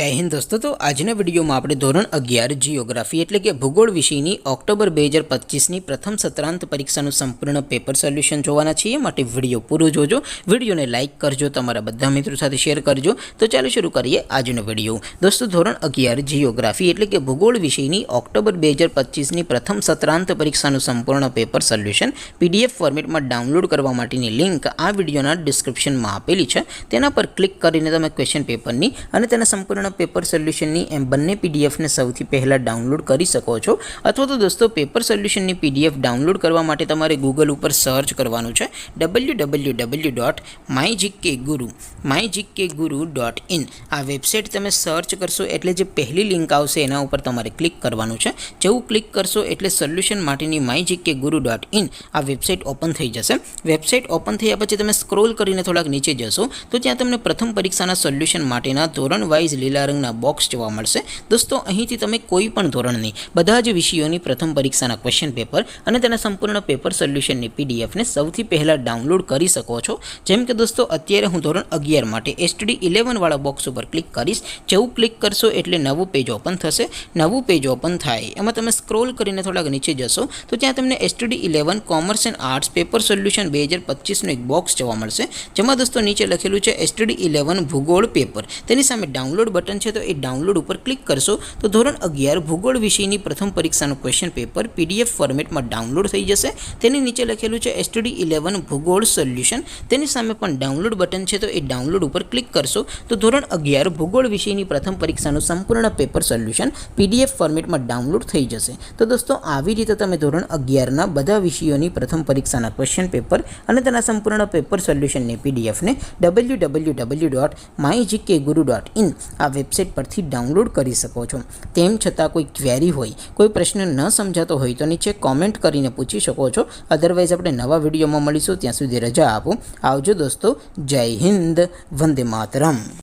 જય હિન્દ દોસ્તો। તો આજના વિડીયોમાં આપણે ધોરણ 11 જીઓગ્રાફી એટલે કે ભૂગોળ વિષયની ઓક્ટોબર 2025ની પ્રથમ સત્રાંત પરીક્ષાનું સંપૂર્ણ પેપર સોલ્યુશન જોવાના છીએ। માટે વિડીયો પૂરો જોજો, વિડીયોને લાઇક કરજો, તમારા બધા મિત્રો સાથે શેર કરજો। તો ચાલો શરૂ કરીએ આજનો વિડીયો। દોસ્તો ધોરણ 11 જીઓગ્રાફી એટલે કે ભૂગોળ વિષયની ઓક્ટોબર 2025ની પ્રથમ સત્રાંત પરીક્ષાનું સંપૂર્ણ પેપર સોલ્યુશન PDF ફોર્મેટમાં ડાઉનલોડ કરવા માટેની લિંક આ વિડીયોના ડિસ્ક્રિપ્શનમાં આપેલી છે। તેના પર ક્લિક કરીને તમે ક્વેશ્ચન પેપરની અને તેના સંપૂર્ણ પેપર સોલ્યુશનની એમ બંને પીડીએફને સૌથી પહેલાં ડાઉનલોડ કરી શકો છો। અથવા તો દોસ્તો પેપર સોલ્યુશનની પીડીએફ ડાઉનલોડ કરવા માટે તમારે ગૂગલ ઉપર સર્ચ કરવાનું છે www.mygkguru.in। આ વેબસાઇટ તમે સર્ચ કરશો એટલે જે પહેલી લિંક આવશે એના ઉપર તમારે ક્લિક કરવાનું છે। જેવું ક્લિક કરશો એટલે સોલ્યુશન માટેની mygkguru.in આ વેબસાઇટ ઓપન થઈ જશે। વેબસાઇટ ઓપન થયા પછી તમે સ્ક્રોલ કરીને થોડાક નીચે જશો તો ત્યાં તમને પ્રથમ પરીક્ષાના સોલ્યુશન માટેના ધોરણ વાઇઝ લીલા રંગના બોક્સ જોવા મળશે। દોસ્તો અહીંથી તમે કોઈ પણ ધોરણની બધા જ વિષયોની પ્રથમ પરીક્ષાના ક્વેશ્ચન પેપર અને તેના સંપૂર્ણ પેપર સોલ્યુશનની પીડીએફને સૌથી પહેલાં ડાઉનલોડ કરી શકો છો। જેમ કે દોસ્તો અત્યારે હું ધોરણ 11 માટે STD 11 વાળા બોક્સ ઉપર ક્લિક કરીશ। જેવું ક્લિક કરશો એટલે નવું પેજ ઓપન થશે। નવું પેજ ઓપન થાય એમાં તમે સ્ક્રોલ કરીને થોડાક નીચે જશો તો ત્યાં તમને STD 11 commerce and arts paper solution 2025નું એક બોક્સ જોવા મળશે। જેમાં દોસ્તો નીચે લખેલું છે STD 11 ભૂગોળ પેપર। તેની સામે ડાઉનલોડ બટન છે તો એ ડાઉનલોડ ઉપર ક્લિક કરશો તો ધોરણ 11 ભૂગોળ વિષયની પ્રથમ પરીક્ષાનું ક્વેશ્ચન પેપર PDF ફોર્મેટમાં ડાઉનલોડ થઈ જશે। તેની નીચે લખેલું છે STD 11 ભૂગોળ સોલ્યુશન। તેની સામે પણ ડાઉનલોડ બટન છે તો એ ડાઉનલોડ ઉપર ક્લિક કરશો તો ધોરણ 11 ભૂગોળ વિષયની પ્રથમ પરીક્ષાનું સંપૂર્ણ પેપર સોલ્યુશન PDF ફોર્મેટમાં ડાઉનલોડ થઈ જશે। તો દોસ્તો આવી રીતે તમે ધોરણ 11ના બધા વિષયોની પ્રથમ પરીક્ષાના ક્વેશ્ચન પેપર અને તેના સંપૂર્ણ પેપર સોલ્યુશનની પીડીએફને www.mygkguru.in આ વેબસાઇટ પરથી ડાઉનલોડ કરી શકો છો। તેમ છતાં કોઈ ક્વેરી હોય, કોઈ પ્રશ્ન ન સમજાતો હોય તો નીચે કોમેન્ટ કરીને પૂછી શકો છો। અધરવાઇઝ આપણે નવા વિડીયોમાં મળીશું, ત્યાં સુધી રજા આપો। આવજો દોસ્તો, જય હિન્દ, વંદે માતરમ।